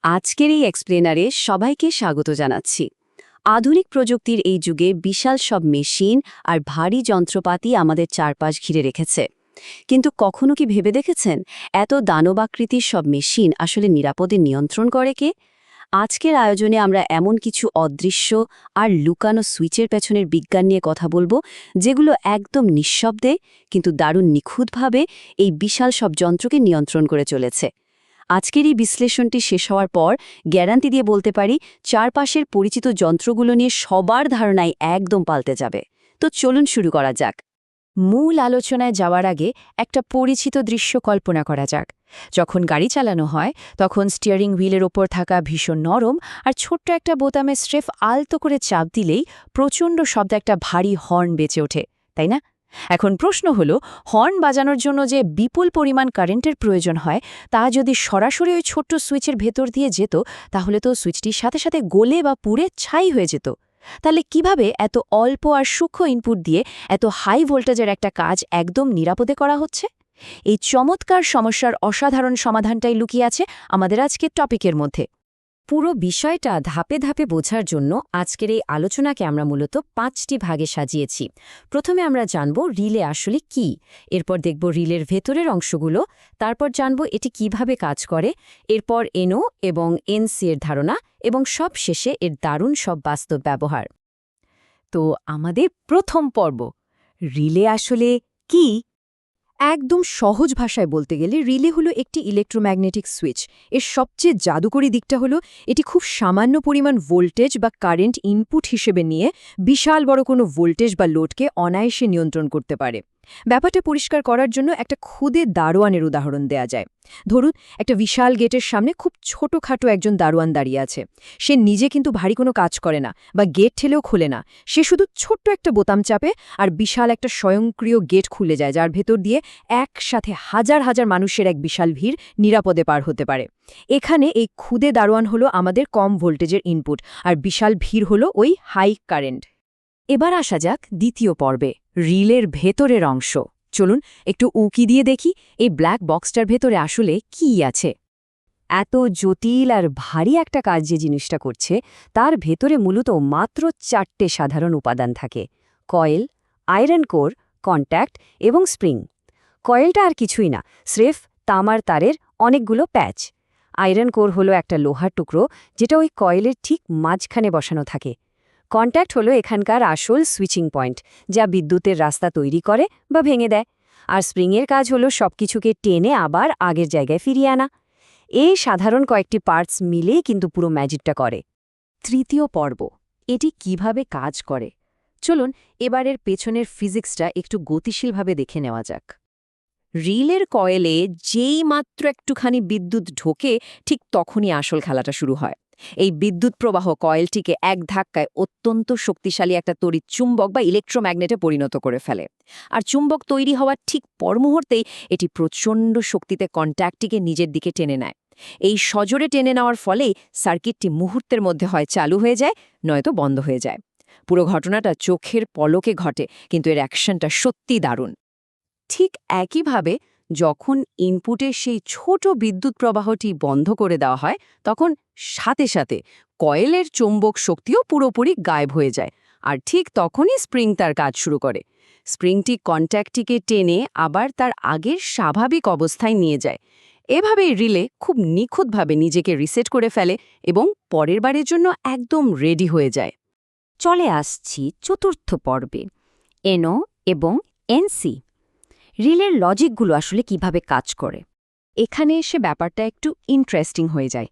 আজকের এই এক্সপ্লেনারে সবাইকে স্বাগত জানাচ্ছি। আধুনিক প্রযুক্তির এই যুগে বিশাল সব মেশিন আর ভারী যন্ত্রপাতি আমাদের চারপাশ ঘিরে রেখেছে। কিন্তু কখনো কি ভেবে দেখেছেন এত দানবাকৃতির সব মেশিন আসলে নিরাপদে নিয়ন্ত্রণ করে কে? আজকের আয়োজনে আমরা এমন কিছু অদৃশ্য আর লুকানো সুইচের পেছনের বিজ্ঞান নিয়ে কথা বলবো, যেগুলো একদম নিঃশব্দে কিন্তু দারুণ নিখুঁতভাবে এই বিশাল সব যন্ত্রকে নিয়ন্ত্রণ করে চলেছে। আজকের এই বিশ্লেষণটি শেষ হওয়ার পর গ্যারান্টি দিয়ে বলতে পারি, চারপাশের পরিচিত যন্ত্রগুলো নিয়ে সবার ধারণাই একদম পাল্টে যাবে। তো চলুন শুরু করা যাক। মূল আলোচনায় যাওয়ার আগে একটা পরিচিত দৃশ্য কল্পনা করা যাক। যখন গাড়ি চালানো হয় তখন স্টিয়ারিং হুইলের ওপর থাকা ভীষণ নরম আর ছোট্ট একটা বোতামে স্রেফ আলতো করে চাপ দিলেই প্রচণ্ড শব্দে একটা ভারী হর্ন বেঁচে ওঠে, তাই না? এখন প্রশ্ন হলো, হর্ন বাজানোর জন্য যে বিপুল পরিমাণ কারেন্টের প্রয়োজন হয়, তা যদি সরাসরি ওই ছোট্ট সুইচের ভেতর দিয়ে যেত, তাহলে তো সুইচটির সাথে সাথে গলে বা পুড়ে ছাই হয়ে যেত। তাহলে কিভাবে এত অল্প আর সূক্ষ্ম ইনপুট দিয়ে এত হাই ভোল্টেজের একটা কাজ একদম নিরাপদে করা হচ্ছে? এই চমৎকার সমস্যার অসাধারণ সমাধানটাই লুকিয়ে আছে আমাদের আজকের টপিকের মধ্যে। পুরো বিষয়টা ধাপে ধাপে বোঝার জন্য আজকের এই আলোচনাকে আমরা মূলত 5টি ভাগে সাজিয়েছি। প্রথমে আমরা জানব রিলে আসলে কি, এরপর দেখব রিলের ভেতরের অংশগুলো, তারপর জানব এটি কিভাবে কাজ করে, এরপর এনও এবং এনসি এর ধারণা, এবং সব শেষে এর দারুণ সব বাস্তব ব্যবহার। তো আমাদের প্রথম পর্ব, রিলে আসলে কি? একদম সহজ ভাষায় বলতে গেলে রিলে হলো একটি ইলেকট্রোম্যাগনেটিক সুইচ। এর সবচেয়ে জাদুকরী দিকটা হলো এটি খুব সামান্য পরিমাণ ভোল্টেজ বা কারেন্ট ইনপুট হিসেবে নিয়ে বিশাল বড় কোনো ভোল্টেজ বা লোডকে অনায়াসে নিয়ন্ত্রণ করতে পারে। ব্যাপারটা পরিষ্কার করার জন্য একটা খুদে দারোয়ানের উদাহরণ দেয়া যায়। ধরুন, একটা বিশাল গেটের সামনে খুব ছোটখাটো একজন দারোয়ান দাঁড়িয়ে আছে। সে নিজে কিন্তু ভারী কোনো কাজ করে না বা গেট ঠেলেও খোলে না। সে শুধু ছোট্ট একটা বোতাম চাপে আর বিশাল একটা স্বয়ংক্রিয় গেট খুলে যায়, যার ভেতর দিয়ে একসাথে হাজার হাজার মানুষের এক বিশাল ভিড় নিরাপদে পার হতে পারে। এখানে এই খুদে দারোয়ান হলো আমাদের কম ভোল্টেজের ইনপুট, আর বিশাল ভিড় হলো ওই হাই কারেন্ট। এবার আসা যাক দ্বিতীয় পর্বে, রিলের ভেতরের অংশ। চলুন একটু উঁকি দিয়ে দেখি এই ব্ল্যাক বক্সটার ভেতরে আসলে কী আছে। এত জটিল আর ভারী একটা কাজ যে জিনিসটা করছে, তার ভেতরে মূলত মাত্র 4টে সাধারণ উপাদান থাকে: কয়েল, আয়রন কোর, কন্ট্যাক্ট এবং স্প্রিং। কয়েলটা আর কিছুই না, স্রেফ তামার তারের অনেকগুলো প্যাচ। আয়রন কোর হলো একটা লোহার টুকরো, যেটা ওই কয়েলের ঠিক মাঝখানে বসানো থাকে। কন্ট্যাক্ট হলো এখানকার আসল সুইচিং পয়েন্ট, যা বিদ্যুতের রাস্তা তৈরি করে বা ভেঙে দেয়। আর স্প্রিংয়ের কাজ হলো সবকিছুকে টেনে আবার আগের জায়গায় ফিরিয়ে আনা। এই সাধারণ কয়েকটি পার্টস মিলেই কিন্তু পুরো ম্যাজিকটা করে। তৃতীয় পর্ব, এটি কিভাবে কাজ করে। চলুন এবারের পেছনের ফিজিক্সটা একটু গতিশীলভাবে দেখে নেওয়া যাক। রিলের কয়েলে যেই মাত্র একটুখানি বিদ্যুৎ ঢোকে, ঠিক তখনই আসল খেলাটা শুরু হয়। এই বিদ্যুৎ প্রবাহ কয়েলটিকে এক ধাক্কায় অত্যন্ত শক্তিশালী একটা তড়িৎ চুম্বক বা ইলেকট্রোম্যাগনেটে পরিণত করে ফেলে। আর চুম্বক তৈরি হওয়ার ঠিক পর মুহূর্তেই এটি প্রচণ্ড শক্তিতে কন্ট্যাক্টটিকে নিজের দিকে টেনে নেয়। এই সজোরে টেনে নেওয়ার ফলেই সার্কিটটি মুহূর্তের মধ্যে হয় চালু হয়ে যায়, নয়তো বন্ধ হয়ে যায়। পুরো ঘটনাটা চোখের পলকে ঘটে, কিন্তু এর অ্যাকশনটা সত্যিই দারুণ। ঠিক একইভাবে যখন ইনপুটের সেই ছোট বিদ্যুৎ প্রবাহটি বন্ধ করে দেওয়া হয়, তখন সাথে সাথে কয়েলের চৌম্বক শক্তিও পুরোপুরি গায়েব হয়ে যায়। আর ঠিক তখনই স্প্রিং তার কাজ শুরু করে। স্প্রিংটি কন্ট্যাক্টটিকে টেনে আবার তার আগের স্বাভাবিক অবস্থায় নিয়ে যায়। এভাবেই রিলে খুব নিখুঁতভাবে নিজেকে রিসেট করে ফেলে এবং পরের বারের জন্য একদম রেডি হয়ে যায়। চলে আসছি চতুর্থ পর্বে, এনও এবং এনসি। রিলের লজিকগুলো আসলে কিভাবে কাজ করে। এখানে এসে ব্যাপারটা একটু ইন্টারেস্টিং হয়ে যায়।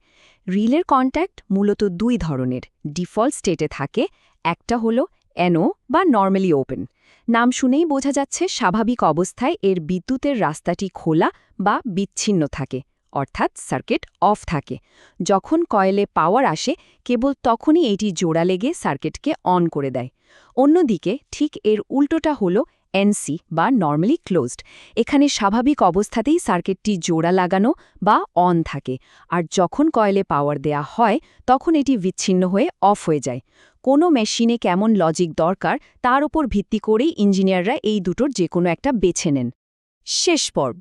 রিলের কন্ট্যাক্ট মূলত দুই ধরনের ডিফল্ট স্টেটে থাকে। একটা হলো এনও বা নর্মালি ওপেন। নাম শুনেই বোঝা যাচ্ছে স্বাভাবিক অবস্থায় এর বিদ্যুতের রাস্তাটি খোলা বা বিচ্ছিন্ন থাকে, অর্থাৎ সার্কিট অফ থাকে। যখন কয়েলে পাওয়ার আসে, কেবল তখনই এটি জোড়া লেগে সার্কিটকে অন করে দেয়। অন্যদিকে ঠিক এর উল্টোটা হলো এনসি বা নর্মালি ক্লোজড। এখানে স্বাভাবিক অবস্থাতেই সার্কিটটি জোড়া লাগানো বা অন থাকে, আর যখন কয়েলে পাওয়ার দেয়া হয় তখন এটি বিচ্ছিন্ন হয়ে অফ হয়ে যায়। কোনো মেশিনে কেমন লজিক দরকার তার উপর ভিত্তি করেই ইঞ্জিনিয়াররা এই দুটোর যে কোনো একটা বেছে নেন। শেষ পর্ব,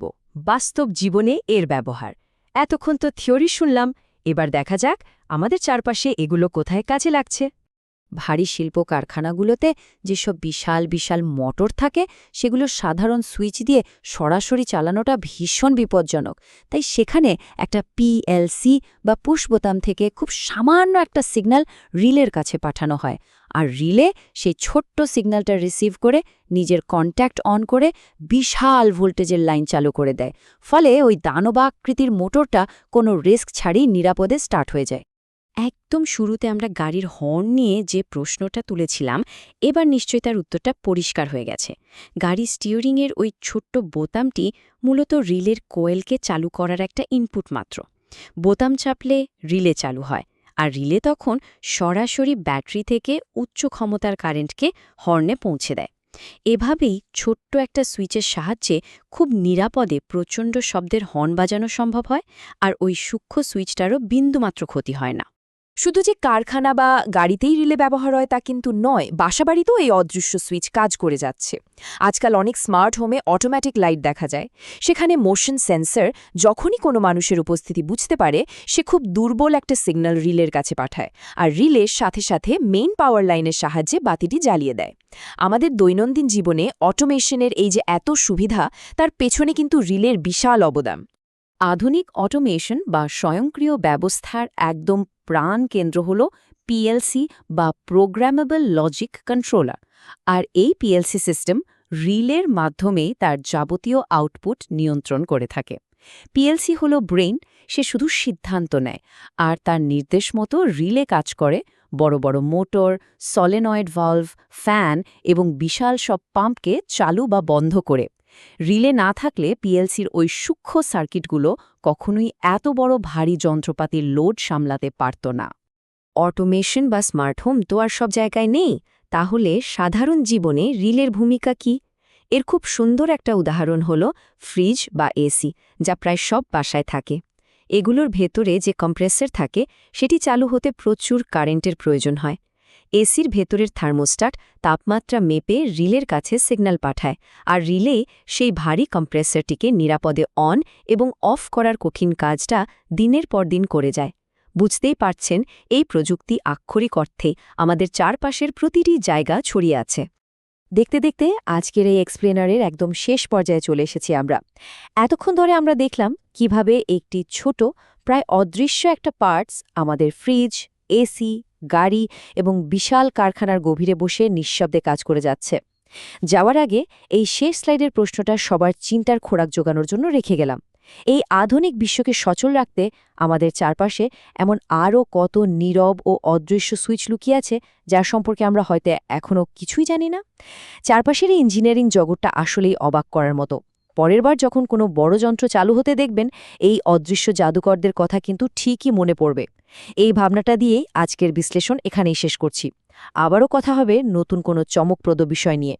বাস্তব জীবনে এর ব্যবহার। এতক্ষণ তো থিওরি শুনলাম, এবার দেখা যাক আমাদের চারপাশে এগুলো কোথায় কাজে লাগছে। ভারী শিল্প কারখানাগুলোতে যেসব বিশাল বিশাল মোটর থাকে সেগুলো সাধারণ সুইচ দিয়ে সরাসরি চালানোটা ভীষণ বিপজ্জনক। তাই সেখানে একটা পিএলসি বা পুশ বোতাম থেকে খুব সামান্য একটা সিগন্যাল রিলের কাছে পাঠানো হয়, আর রিলে সেই ছোট্ট সিগন্যালটা রিসিভ করে নিজের কন্ট্যাক্ট অন করে বিশাল ভোল্টেজের লাইন চালু করে দেয়। ফলে ওই দানবাকৃতির মোটরটা কোনো রিস্ক ছাড়াই নিরাপদে স্টার্ট হয়ে যায়। একদম শুরুতে আমরা গাড়ির হর্ন নিয়ে যে প্রশ্নটা তুলেছিলাম, এবার নিশ্চয়ই তার উত্তরটা পরিষ্কার হয়ে গেছে। গাড়ির স্টিয়ারিংয়ের ওই ছোট্ট বোতামটি মূলত রিলের কোয়েলকে চালু করার একটা ইনপুট মাত্র। বোতাম চাপলে রিলে চালু হয়, আর রিলে তখন সরাসরি ব্যাটারি থেকে উচ্চ ক্ষমতার কারেন্টকে হর্নে পৌঁছে দেয়। এভাবেই ছোট্ট একটা সুইচের সাহায্যে খুব নিরাপদে প্রচণ্ড শব্দের হর্ন বাজানো সম্ভব হয়, আর ওই সূক্ষ্ম সুইচটারও বিন্দুমাত্র ক্ষতি হয় না। শুধু যে কারখানা বা গাড়িতেই রিলে ব্যবহার হয় তা কিন্তু নয়, বাসাবাড়িতেও এই অদৃশ্য সুইচ কাজ করে যাচ্ছে। আজকাল অনেক স্মার্ট হোমে অটোমেটিক লাইট দেখা যায়। সেখানে মোশন সেন্সর যখনই কোনো মানুষের উপস্থিতি বুঝতে পারে, সে খুব দুর্বল একটা সিগন্যাল রিলের কাছে পাঠায়, আর রিলের সাথে সাথে মেইন পাওয়ার লাইনের সাহায্যে বাতিটি জ্বালিয়ে দেয়। আমাদের দৈনন্দিন জীবনে অটোমেশনের এই যে এত সুবিধা, তার পেছনে কিন্তু রিলের বিশাল অবদান। আধুনিক অটোমেশন বা স্বয়ংক্রিয় ব্যবস্থার একদম প্রাণ কেন্দ্র হল পিএলসি বা প্রোগ্রামেবল লজিক কন্ট্রোলার। আর এই পিএলসি সিস্টেম রিলের মাধ্যমে তার যাবতীয় আউটপুট নিয়ন্ত্রণ করে থাকে। পিএলসি হল ব্রেইন, সে শুধু সিদ্ধান্ত নেয়, আর তার নির্দেশ মতো রিলে কাজ করে বড় বড় মোটর, সলেনয়েড ভালভ, ফ্যান এবং বিশাল সব পাম্পকে চালু বা বন্ধ করে। রিলে না থাকলে পিএলসির ওই সূক্ষ্ম সার্কিটগুলো কখনোই এত বড় ভারী যন্ত্রপাতির লোড সামলাতে পারত না। অটোমেশন বা স্মার্ট হোম তো আর সব জায়গায় নেই, তাহলে সাধারণ জীবনে রিলের ভূমিকা কি? এর খুব সুন্দর একটা উদাহরণ হল ফ্রিজ বা এসি, যা প্রায় সব বাসায় থাকে। এগুলোর ভেতরে যে কম্প্রেসর থাকে, সেটি চালু হতে প্রচুর কারেন্টের প্রয়োজন হয়। এসির ভেতরের থার্মোস্ট্যাট তাপমাত্রা মেপে রিলের কাছে সিগন্যাল পাঠায়, আর রিলে সেই ভারী কম্প্রেসরটিকে নিরাপদে অন এবং অফ করার কঠিন কাজটা দিনের পর দিন করে যায়। বুঝতেই পারছেন, এই প্রযুক্তি আক্ষরিক অর্থে আমাদের চারপাশের প্রতিটি জায়গা ছড়িয়ে আছে। দেখতে দেখতে আজকের এই এক্সপ্লেনারের একদম শেষ পর্যায়ে চলে এসেছি আমরা। এতক্ষণ ধরে আমরা দেখলাম কিভাবে একটি ছোট, প্রায় অদৃশ্য একটা পার্টস আমাদের ফ্রিজ, এসি, গাড়ি এবং বিশাল কারখানার গভীরে বসে নিঃশব্দে কাজ করে যাচ্ছে। যাওয়ার আগে এই শেষ স্লাইডের প্রশ্নটা সবার চিন্তার খোরাক জোগানোর জন্য রেখে গেলাম। এই আধুনিক বিশ্বকে সচল রাখতে আমাদের চারপাশে এমন আরও কত নীরব ও অদৃশ্য সুইচ লুকিয়ে আছে, যার সম্পর্কে আমরা হয়তো এখনও কিছুই জানি না। চারপাশের এই ইঞ্জিনিয়ারিং জগৎটা আসলেই অবাক করার মতো। পরের বার যখন কোনো বড় যন্ত্র চালু হতে দেখবেন, এই অদৃশ্য জাদুকরদের কথা কিন্তু ঠিকই মনে পড়বে। এই ভাবনাটা দিয়েই আজকের বিশ্লেষণ এখানেই শেষ করছি। আবারও কথা হবে নতুন কোনো চমকপ্রদ বিষয় নিয়ে।